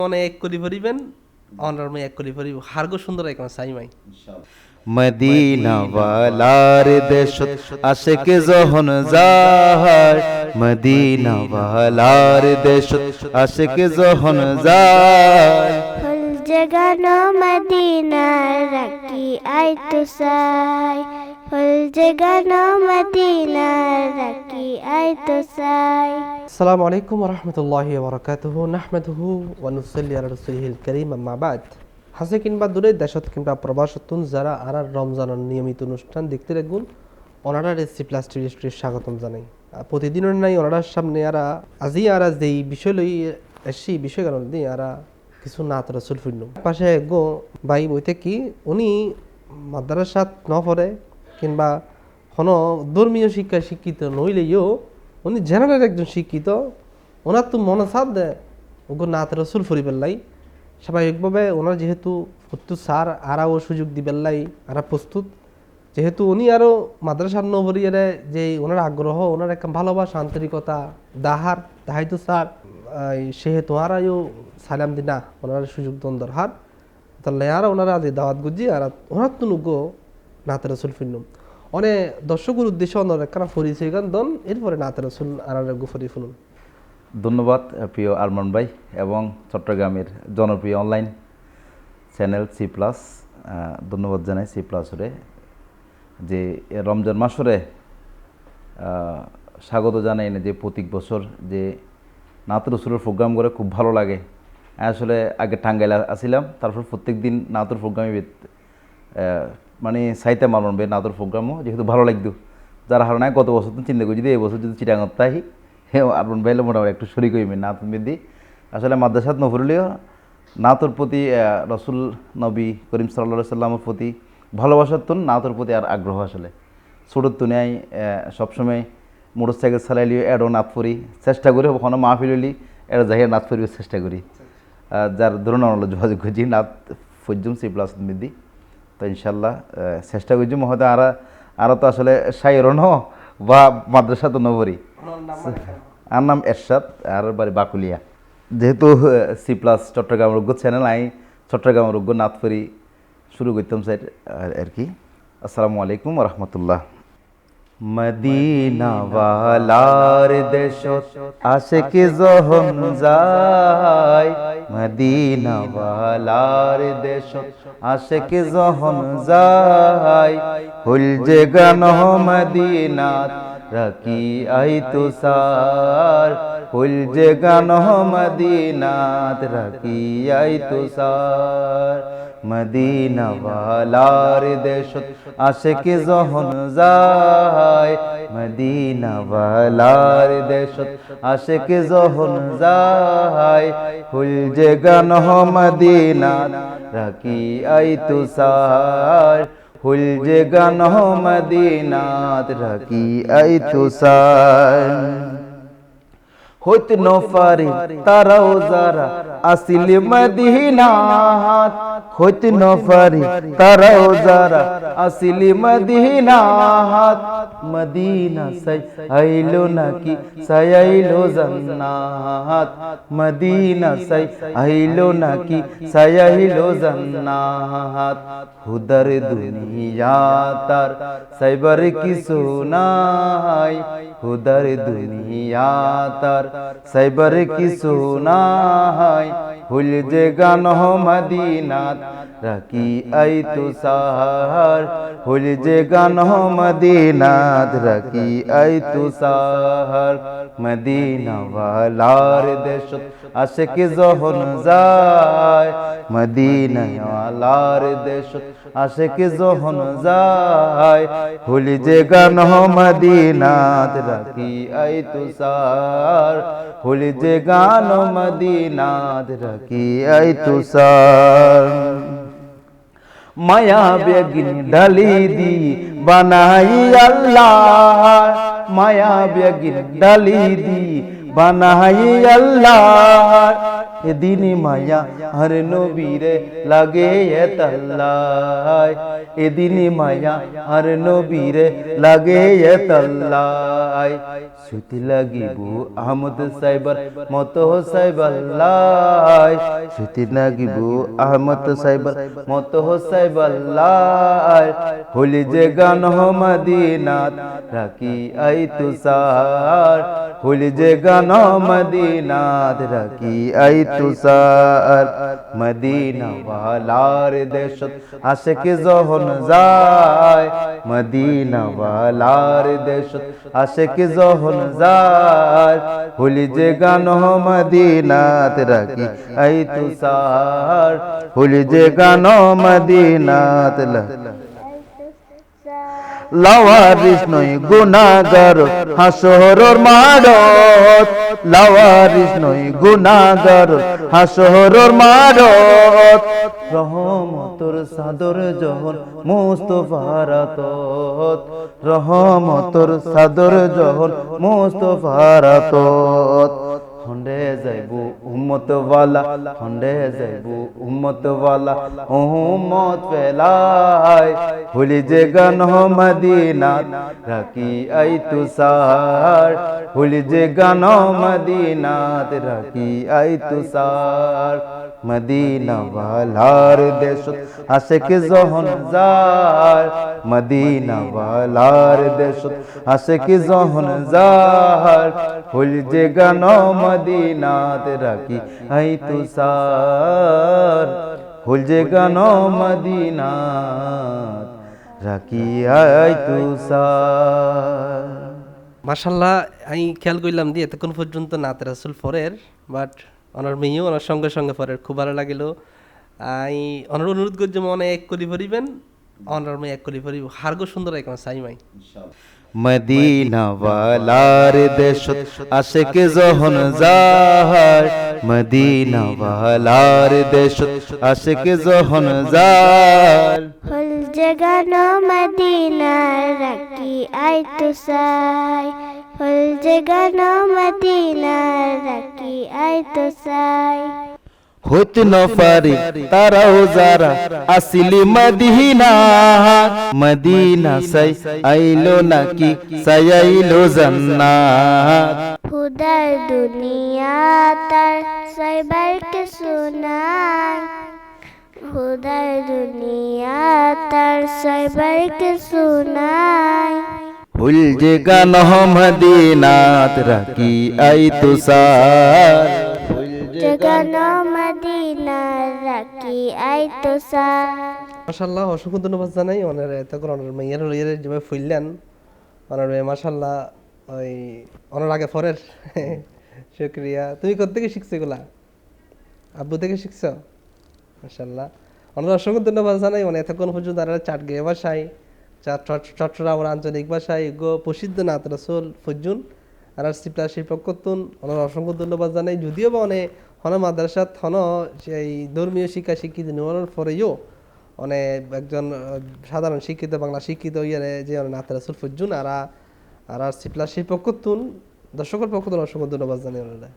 মনে এক করি পরিবেন অনার মে এক করি পরিব হারগো সুন্দর এক সাইমাই মদিনা ওয়ালার দেশত আশিক যখন যায় মদিনা ওয়ালার দেশত আশিক যখন যায় ফুল জগানো মদিনার রাখি আই তো সাই ফুল জগানো মদিনার রাখি আই তো সাই। আসসালামু আলাইকুম ওয়া রাহমাতুল্লাহি ওয়া বারাকাতুহু নাহমাদুহু ওয়া নুসাল্লি আলা রাসূলিহিল কারীম আম্মা বাদ। হাসে কিংবা দূরে দেশত কিংবা প্রবাসতুন যারা আর রমজানের নিয়মিত অনুষ্ঠান দেখতে রাখুন ওনারা রেসি প্লাস টিভির স্বাগতম জানাই। প্রতিদিনের নাই ওনারার সামনে আর আজি আর যেই বিষয় লই এসি বিষয় কারণ দিয়ে আর কিছু নাত রসুল ফিরনু পাশে গো ভাই বইতে কি উনি মাদ্রাসাত ন পড়ে কিংবা কোনো ধর্মীয় শিক্ষায় শিক্ষিত নইলেও উনি জেনারেল একজন শিক্ষিত। ওনার তো মনে সাথ দেয় ওগো নাত রসুল ফরিবেল্লাই স্বাভাবিকভাবে ওনার যেহেতু প্রস্তুত স্যার আরাও সুযোগ দিবেল্লাই আরা প্রস্তুত যেহেতু উনি আরও মাদ্রাসার নবরিয়ারে যে ওনার আগ্রহ ওনার একটা ভালোবাসা আন্তরিকতা দাহাইতো স্যার সেহেতু আরাও সালাম দিনা ওনার সুযোগ দ্বন্দ্বর হার তাহলে আর ওনারা যে দাওয়াত গুজি আর ওনার তো নুগো নাত রসুল ফিরনুম অনেক দর্শকের উদ্দেশ্যে অন্য একখানা পরিচয় গান দন এরপরে নাত রসুল আর গুফরি ফুনুন। ধন্যবাদ প্রিয় আরমান ভাই এবং চট্টগ্রামের জনপ্রিয় অনলাইন চ্যানেল সি প্লাস ধন্যবাদ জানাই সি প্লাসরে যে রমজান মাসরে স্বাগত জানাই না যে প্রত্যেক বছর যে নাত রসুলের প্রোগ্রাম করে খুব ভালো লাগে। আসলে আগে টাঙ্গাইলে আসিলাম তারপর প্রত্যেক দিন নাতুর প্রোগ্রামে মানে সাইতাম আরমান ভাই নাতুর প্রোগ্রামও যেহেতু ভালো লাগতো যার হারণে গত বছর তো চিন্তা করছি যে এই বছর যদি চিটাঙত তাই আরমান ভাইলে মোটামুটি একটু শরীর করিমি নাতুন বেদি আসলে মাদ্রাসাত নফরুলিও নাতুর প্রতি রসুল নবী করিম সাল্লা সাল্লামের প্রতি ভালোবাসার তো নাতুর প্রতি আর আগ্রহ আসলে ছোটোর তুনিয়ায় সবসময় মোটর সাইকেল চালাইলিও এডও নাত পড়ি চেষ্টা করি ওখানে মাহফিল হইলি এরা যাই নাত পড়িবার চেষ্টা করি যার ধরুন আমরা যোগাযোগ করছি নাত ফজুম সি প্লাস মেদি তো ইনশাল্লাহ চেষ্টা করছি হয়তো আর তো আসলে সাইরন বা মাদ্রাসা তো নবরি আর নাম এরশাদ আর বাড়ি বাকুলিয়া যেহেতু সি প্লাস চট্টগ্রাম রোগ্য চ্যানেল আই চট্টগ্রাম রোগ্য নাথপুরি শুরু করতাম স্যার আর কি। আসসালামু আলাইকুম রহমতুল্লাহ। মদিনা ওয়ালার দেশত আশিক যখন যায় মদিনা ওয়ালার দেশত আশিক যখন যায় ফুল যে গান মদিনাত রাখি আই তো সার ফুল যে গান মদিনাত রাখি আই তো সার মদিনা ওয়ালার দেশত আশিক যখন যায় মদিনা ওয়ালার দেশত আশিক যখন যায় ফুল যে গান মদিনাত রাখি আই তো সার ফুল যে গান মদিনাত রাখি আই তো সার হইতে নফারি তারাও যারা আসিল মদিনাত হইতে নফারি তারাও যারা আসিল মদিনাত মদিনা সাই আইলো নাকি সাইলো জান্নাত মদিনা সাই আইলো নাকি সাইলো জান্নাত হুদার দুনিয়া তার সাইবার কিছু নাই হুদার দুনিয়া তার সাইবার কিছু নাই ফুল যে গান মদিনাত রাখি আই তো সার ফুল যে গান মদিনাত রাখি আই তো সার মদিনা ওয়ালার দেশত আশিক যখন যায় মদিনা ওয়ালার দেশত আশিক যখন যায় ফুল যে গান মদিনাত রাখি আই তো সার ফুল যে গান মদিনাত রাখি আই তো সার মায়া বেগিন ডালি দি বানাই আল্লাহ মায়া বেগিন ডালি দি বানাই আল্লাহ এদিনই মায়া আর নবীরে লাগে এতাল্লাই এদিনই মায়া আর নবীরে লাগে এতাল্লাই সুতি লাগিব আহমদ সাহেবার মতো সাহেবাল্লাই সুতি লাগিব আহমদ সাহেবার মতো সাহেবাল্লাই হলি যে গান মদিনাত রাখি আই তুষার হলি যে গান মদিনাত রাখি আই তুষার মদিনা ওয়ালার দেশত আশিক যখন যায় মদিনা ওয়ালার দেশত আশিক যখন যায় হলি যে গান মদিনাত রাখি আই তুষার হলি যে গান মদিনাত লাওয়ারিস নয় গুনাহগার হাসরের মাঠত লাওয়ারিস নয় গুনাহগার হাসরের মাঠত রহমতের সাদর যখন মুস্তাফার আতত রহমতের সাদর যখন মুস্তাফার আতত হন্ডে যাইবু উম্মত ওয়ালা হন্ডে যাইবু উম্মত ওয়ালা উম্মত ফেলাই হলি যে গান মদিনাত রাখি আই তুষার হলি যে গান মদিনাত রাখি আই তুষার মদিনা ওয়ালার দেশত আশিক যখন যায় মদিনা ওয়ালার দেশত আশিক যখন যায় হলি যে গান মদিনাত রাখি আই তুষার হল যে গান মদিনাত রাখি আই তুষার। মাশাল্লাহ আমি খেয়াল করলাম দিয়ে এতক্ষণ পর্যন্ত নাতে রাসুল ফরের বাট ওনার মেয়েও ওনার সঙ্গে সঙ্গে ফরের খুব ভালো লাগিল। আমি ওনার অনুরোধ করছি মনে এক কলি ভরিবেন ওনার মেয়ে এক কলি ভরিব হারগো সুন্দর এখন সাইমাই মদিনা ওয়ালার দেশত আশিক যখন যায় মদিনা ওয়ালার দেশত আশিক যখন যায় হল যে গান মদিনা রাখি আই তুষার হল যে গান মদিনা রাখি আই তুষার হইতে ন পারি তারাও যারা আসিলি মদিনা মদিনা সাই আইলো নাকি সাই আইলো জান্নাত খুদার দুনিয়া তার সাইবার কে শোনায় খুদার দুনিয়া তার সাইবার কে শোনায় হুল যে গান মদিনাত রাখি আই তুষার যে গান মদিনা রাখি আই তুষার। মাশাল্লাহ অসংখ্য ধন্যবাদ জানাই ওনার এতক্ষণ ওনার মেয়ের লইয়ের যেভাবে ফুললেন ওনার মেয়ে মাশাল্লাহ ওই ওনার আগে ফরের শুক্রিয়া। তুমি কোথেকে শিখছো এগুলা আব্বু থেকে শিখছ? মাশাল্লাহ ওনার অসংখ্য ধন্যবাদ জানাই মানে এতক্ষণ পর্যন্ত তারা চাট গেয়ে ভাষায় চট্টগ্রাম আঞ্চলিক ভাষায় গো প্রসিদ্ধ নাত রাসূল ফজুন আর সিপ্লা শিল্পকতুন ওনার অসংখ্য ধন্যবাদ জানাই। যদিও বা অনেক হন মাদ্রাসাত হন সেই ধর্মীয় শিক্ষা শিক্ষিত নেওয়ার পরেও অনেক একজন সাধারণ শিক্ষিত বাংলা শিক্ষিত ইয়ারে যে নাত রাসূল ফজুন আর সিপ্লা শিল্পকতুন দর্শকের পক্ষ অসংখ্য ধন্যবাদ জানাই ওনারা।